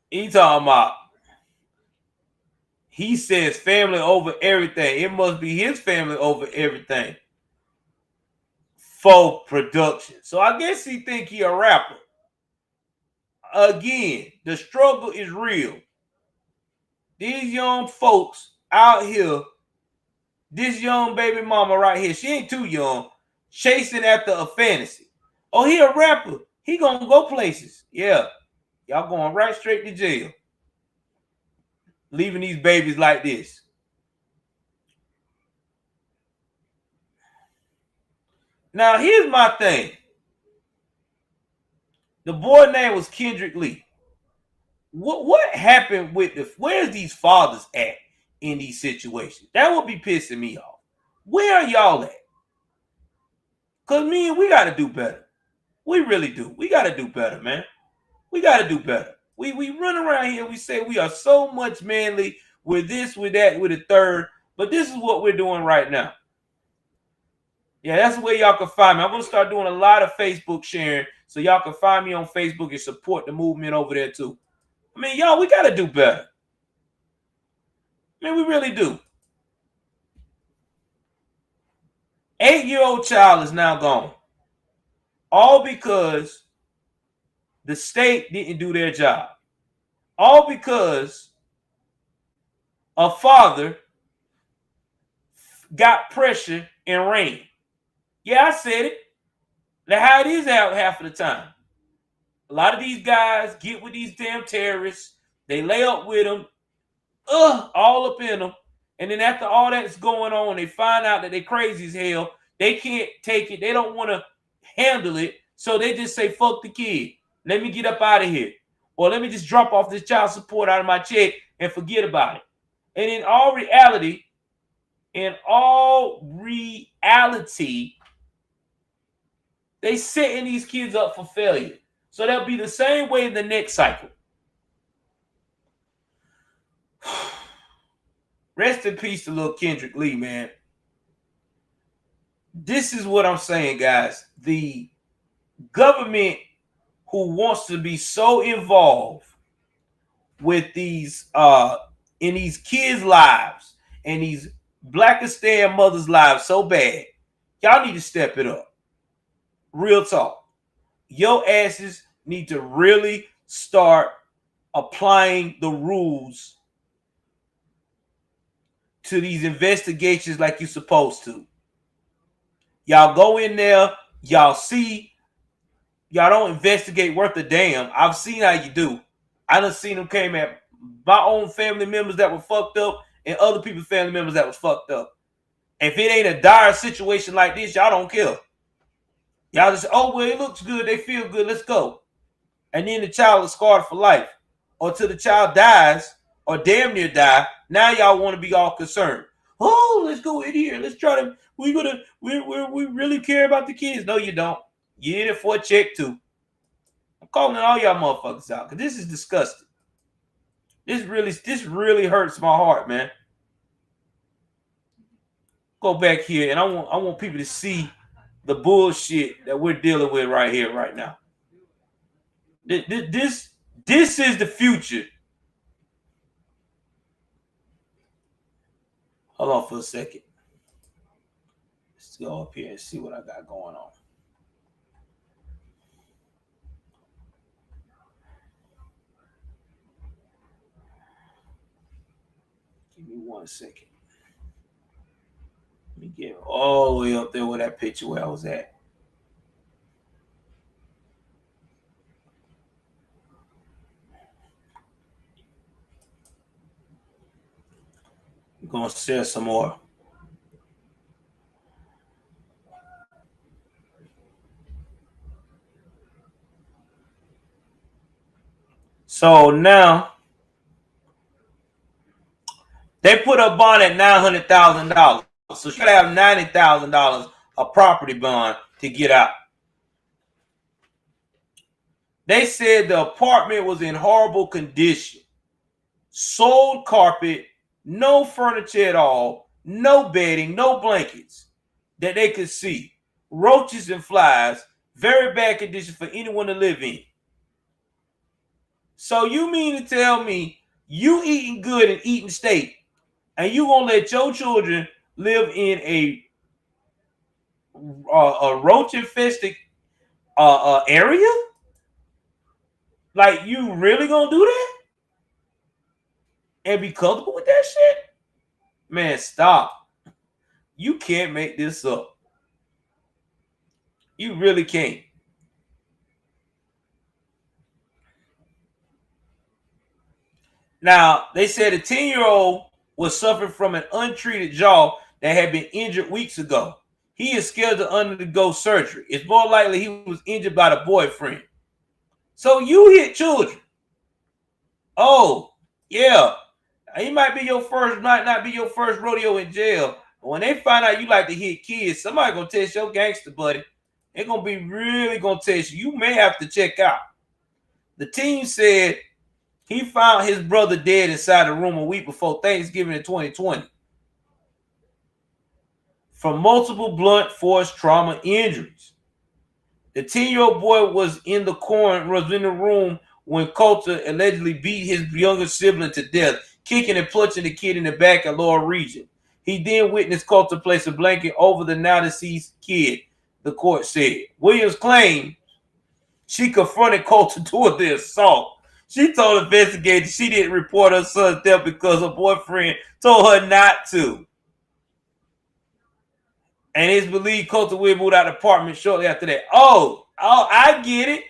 He talking about, he says family over everything. It must be his family over everything. For production. So I guess he think he a rapper. Again, the struggle is real. These young folks out here, this young baby mama right here, she ain't too young, chasing after a fantasy. Oh, he a rapper. He gonna go places. Yeah. Y'all going right straight to jail. Leaving these babies like this. Now, here's my thing. The boy name was Kendrick Lee. What happened with where's these fathers at in these situations? That would be pissing me off. Where are y'all at? Because we got to do better. We really do. We got to do better, man. We got to do better. We run around here. We say we are so much manly with this, with that, with the third. But this is what we're doing right now. Yeah, that's the way y'all can find me. I'm going to start doing a lot of Facebook sharing so y'all can find me on Facebook and support the movement over there too. Y'all, we got to do better. We really do. 8-year-old child is now gone. All because the state didn't do their job. All because a father got pressure and ran. Yeah, I said it. That's how it is out half of the time. A lot of these guys get with these damn terrorists. They lay up with them, all up in them. And then after all that's going on, they find out that they're crazy as hell. They can't take it. They don't want to handle it. So they just say, fuck the kid. Let me get up out of here. Or let me just drop off this child support out of my check and forget about it. And in all reality, they setting these kids up for failure. So they'll be the same way in the next cycle. Rest in peace to little Kendrick Lee, man. This is what I'm saying, guys. The government who wants to be so involved with these in these kids' lives and these Blackistan mothers' lives so bad, y'all need to step it up. Real talk. Your asses need to really start applying the rules to these investigations like you're supposed to. Y'all go in there, y'all see, y'all don't investigate worth a damn. I've seen how you do. I done seen them came at my own family members that were fucked up and other people's family members that was fucked up. If it ain't a dire situation like this, y'all don't care. Y'all just, oh, well, it looks good. They feel good. Let's go. And then the child is scarred for life. Or till the child dies or damn near die. Now y'all want to be all concerned. Oh, let's go in here. Let's try to, we really care about the kids. No, you don't. You in it for a check too. I'm calling all y'all motherfuckers out because this is disgusting. This really hurts my heart, man. Go back here, and I want people to see the bullshit that we're dealing with right here, right now. This is the future. Hold on for a second. Let's go up here and see what I got going on. Give me 1 second. Let me get all the way up there with that picture where I was at. I'm going to share some more. So now they put a bond at $900,000. So she got to have $90,000 a property bond to get out. They said the apartment was in horrible condition. Sold carpet, no furniture at all, no bedding, no blankets that they could see. Roaches and flies, very bad condition for anyone to live in. So you mean to tell me you eating good and eating steak, and you gonna let your children live in a roach infested area? Like, you really gonna do that and be comfortable with that shit? Man, stop. You can't make this up. You really can't. Now, they said a 10-year-old was suffering from an untreated jaw that had been injured weeks ago. He is scared to undergo surgery. It's more likely he was injured by the boyfriend. So you hit children. Oh, yeah. He might not be your first rodeo in jail. But when they find out you like to hit kids, somebody gonna test your gangster buddy. They're gonna be really gonna test you. You may have to check out. The team said he found his brother dead inside the room a week before Thanksgiving in 2020 from multiple blunt force trauma injuries. The 10-year-old boy was in the room when Coulter allegedly beat his younger sibling to death, kicking and punching the kid in the back and lower region. He then witnessed Coulter place a blanket over the now deceased kid, the court said. Williams claimed she confronted Coulter toward the assault. She told investigators she didn't report her son's death because her boyfriend told her not to. And it's believed Coulter will move out of the apartment shortly after that. Oh, I get it.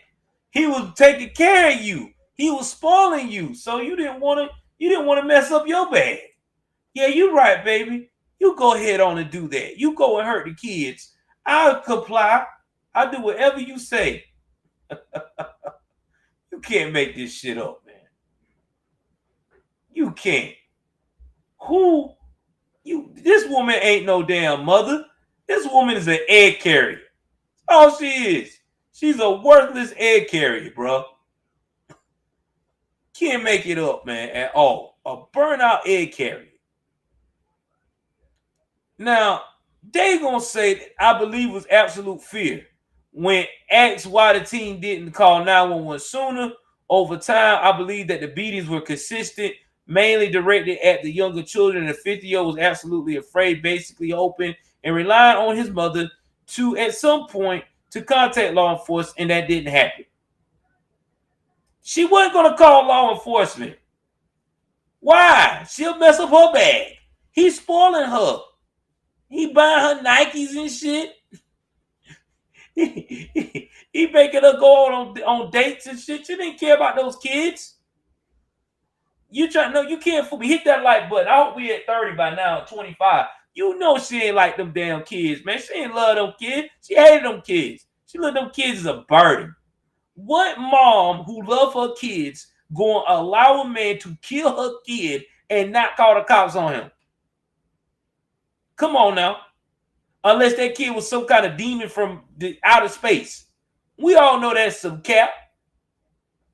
He was taking care of you. He was spoiling you. So you didn't want to mess up your bag. Yeah, you're right, baby. You go ahead on and do that. You go and hurt the kids. I'll comply. I'll do whatever you say. You can't make this shit up, man. You can't. This woman ain't no damn mother. This woman is an egg carrier. All she is. She's a worthless egg carrier, bro. Can't make it up, man, at all. A burnout egg carrier. Now, they gonna say that I believe it was absolute fear. When asked why the team didn't call 911 sooner, over time, I believe that the beatings were consistent, mainly directed at the younger children. The 50-year-old was absolutely afraid, basically hoping and relying on his mother to, at some point, to contact law enforcement, and that didn't happen. She wasn't going to call law enforcement. Why? She'll mess up her bag. He's spoiling her. He buying her Nikes and shit. He making her go on dates and shit. You didn't care about those kids. You can't fool me. Hit that like button. I hope we at 30 by now, 25. You know she ain't like them damn kids, man. She ain't love them kids. She hated them kids. She looked them kids as a burden. What mom who love her kids going to allow a man to kill her kid and not call the cops on him? Come on now. Unless that kid was some kind of demon from the outer space. We all know that's some cap.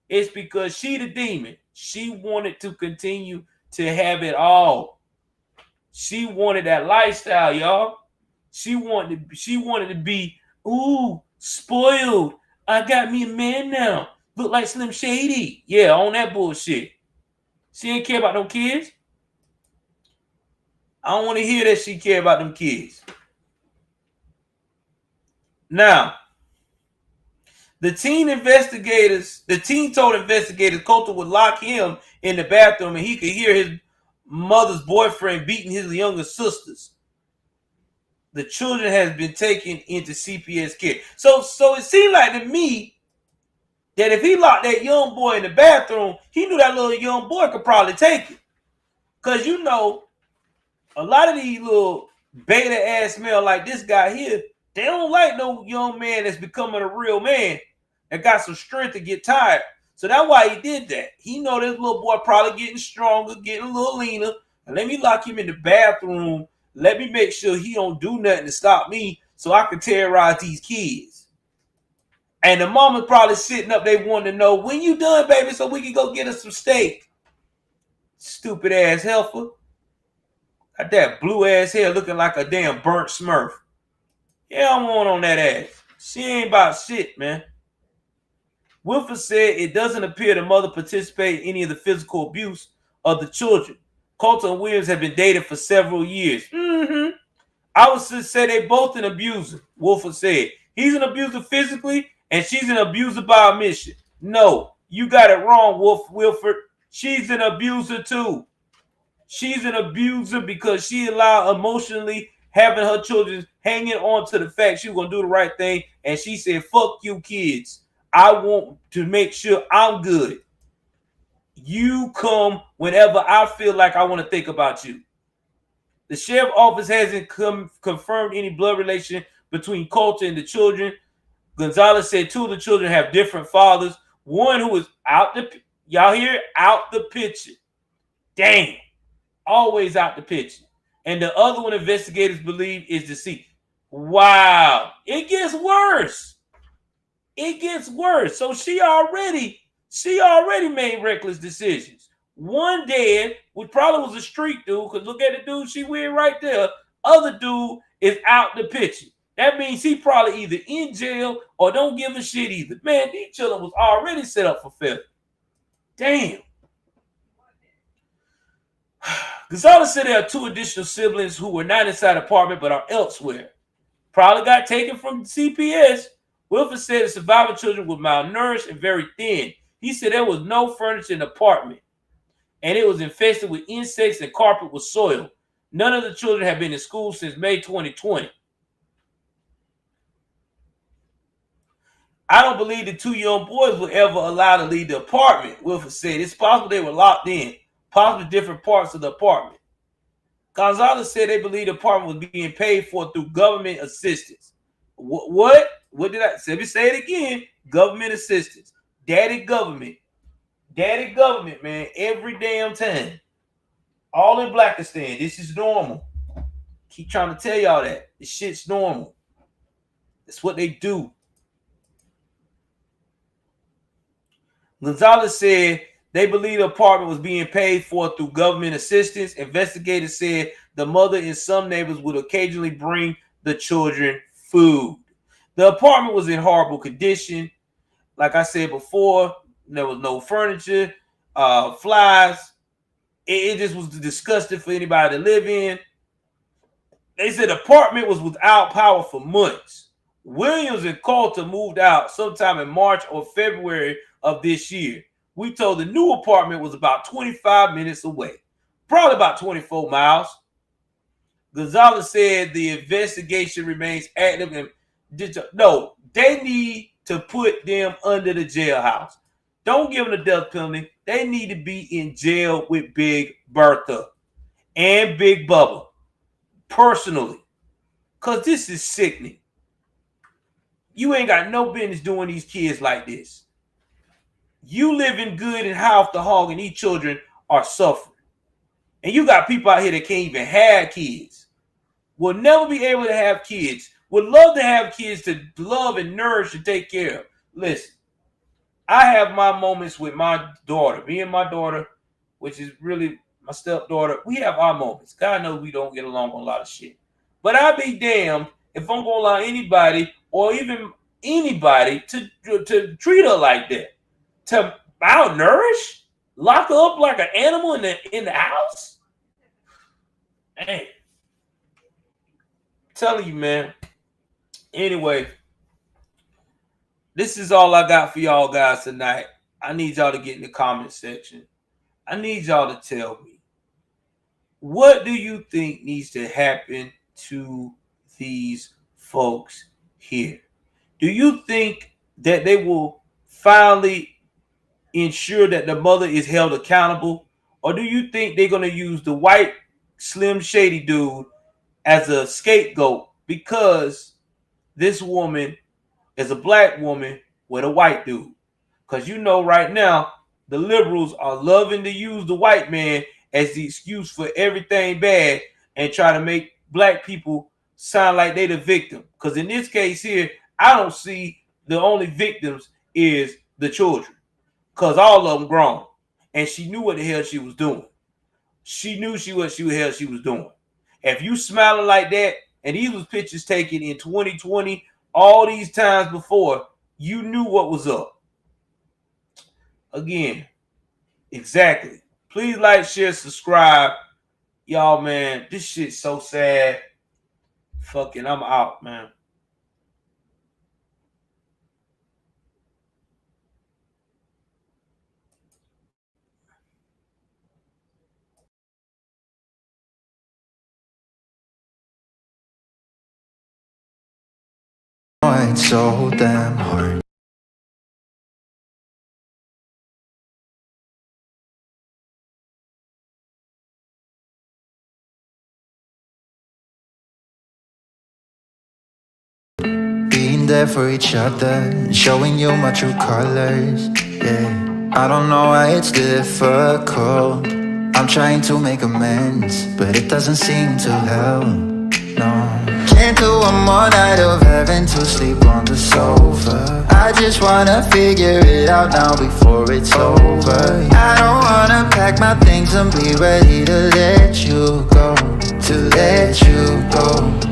It's because she the demon. She wanted to continue to have it all. She wanted that lifestyle, y'all. She wanted to be, ooh, spoiled. I got me a man now. Look like Slim Shady. Yeah, on that bullshit. She ain't care about them kids. I don't want to hear that she care about them kids. Now, the teen told investigators Coulter would lock him in the bathroom and he could hear his mother's boyfriend beating his younger sisters. The children has been taken into CPS care. So it seemed like to me that if he locked that young boy in the bathroom, he knew that little young boy could probably take it. Because you know, a lot of these little beta ass male like this guy here, they don't like no young man that's becoming a real man that got some strength to get tired. So that's why he did that. He know this little boy probably getting stronger, getting a little leaner. And let me lock him in the bathroom. Let me make sure he don't do nothing to stop me so I can terrorize these kids. And the mama probably sitting up, they wanting to know, when you done, baby, so we can go get us some steak. Stupid ass heifer. Got that blue ass hair looking like a damn burnt Smurf. Yeah, I'm on that ass. She ain't about shit, man. Wilford said it doesn't appear the mother participated in any of the physical abuse of the children. Coulter and Williams have been dated for several years. I would say they both an abuser, Wilford said. He's an abuser physically, and she's an abuser by omission. No, you got it wrong, Wilford. She's an abuser too. She's an abuser because she allowed emotionally having her children hanging on to the fact she was going to do the right thing. And she said, fuck you kids. I want to make sure I'm good. You come whenever I feel like I want to think about you. The sheriff's office hasn't confirmed any blood relation between Coulter and the children. Gonzalez said 2 of the children have different fathers. One who is out y'all hear it? Out the picture. Damn. Always out the picture. And the other one investigators believe is deceased. Wow. It gets worse. It gets worse. So she already made reckless decisions. One dead, which probably was a street dude, because look at the dude she with right there. Other dude is out the picture. That means he probably either in jail or don't give a shit either. Man, these children was already set up for failure. Damn. Gonzalez said there are 2 additional siblings who were not inside the apartment but are elsewhere. Probably got taken from CPS. Wilford said the surviving children were malnourished and very thin. He said there was no furniture in the apartment, and it was infested with insects and carpet was soiled. None of the children have been in school since May 2020. I don't believe the 2 young boys were ever allowed to leave the apartment, Wilford said. It's possible they were locked in, possibly different parts of the apartment. Gonzalez said they believe the apartment was being paid for through government assistance. What? What did I say? Let me say it again. Government assistance. Daddy government. Daddy government, man. Every damn time. All in Blackistan. This is normal. Keep trying to tell y'all that. This shit's normal. That's what they do. Gonzalez said they believe the apartment was being paid for through government assistance. Investigators said the mother and some neighbors would occasionally bring the children food. The apartment was in horrible condition. Like I said before, there was no furniture, flies. It just was disgusting for anybody to live in. They said the apartment was without power for months. Williams and Coulter moved out sometime in March or February of this year. We told the new apartment was about 25 minutes away, probably about 24 miles. Gonzalez said the investigation remains active and no, they need to put them under the jailhouse. Don't give them the death penalty. They need to be in jail with Big Bertha and Big Bubba personally, because this is sickening. You ain't got no business doing these kids like this. You living good and high off the hog, and these children are suffering. And you got people out here that can't even have kids. Will never be able to have kids. Would love to have kids to love and nourish and take care of. Listen, I have my moments with my daughter. Me and my daughter, which is really my stepdaughter, we have our moments. God knows we don't get along on a lot of shit. But I'll be damned if I'm going to allow anybody or even anybody to treat her like that. To malnourish? Lock her up like an animal in the house? Hey, telling you, man. Anyway, this is all I got for y'all guys tonight. I need y'all to get in the comment section. I need y'all to tell me, what do you think needs to happen to these folks here? Do you think that they will finally ensure that the mother is held accountable? Or do you think they're going to use the white Slim Shady dude as a scapegoat because this woman is a black woman with a white dude? Because you know right now, the liberals are loving to use the white man as the excuse for everything bad and try to make black people sound like they the victim. Because in this case here, I don't see the only victims is the children. Because all of them grown. And she knew what the hell she was doing. She knew what the hell she was doing. If you smiling like that, and these was pictures taken in 2020, all these times before, you knew what was up. Again, exactly. Please like, share, subscribe. Y'all, man, this shit's so sad. Fucking, I'm out, man. It's so damn hard. Being there for each other and showing you my true colors. Yeah, I don't know why it's difficult. I'm trying to make amends, but it doesn't seem to help. No, can't do one more night of having to sleep on the sofa. I just wanna figure it out now before it's over. I don't wanna pack my things and be ready to let you go. To let you go.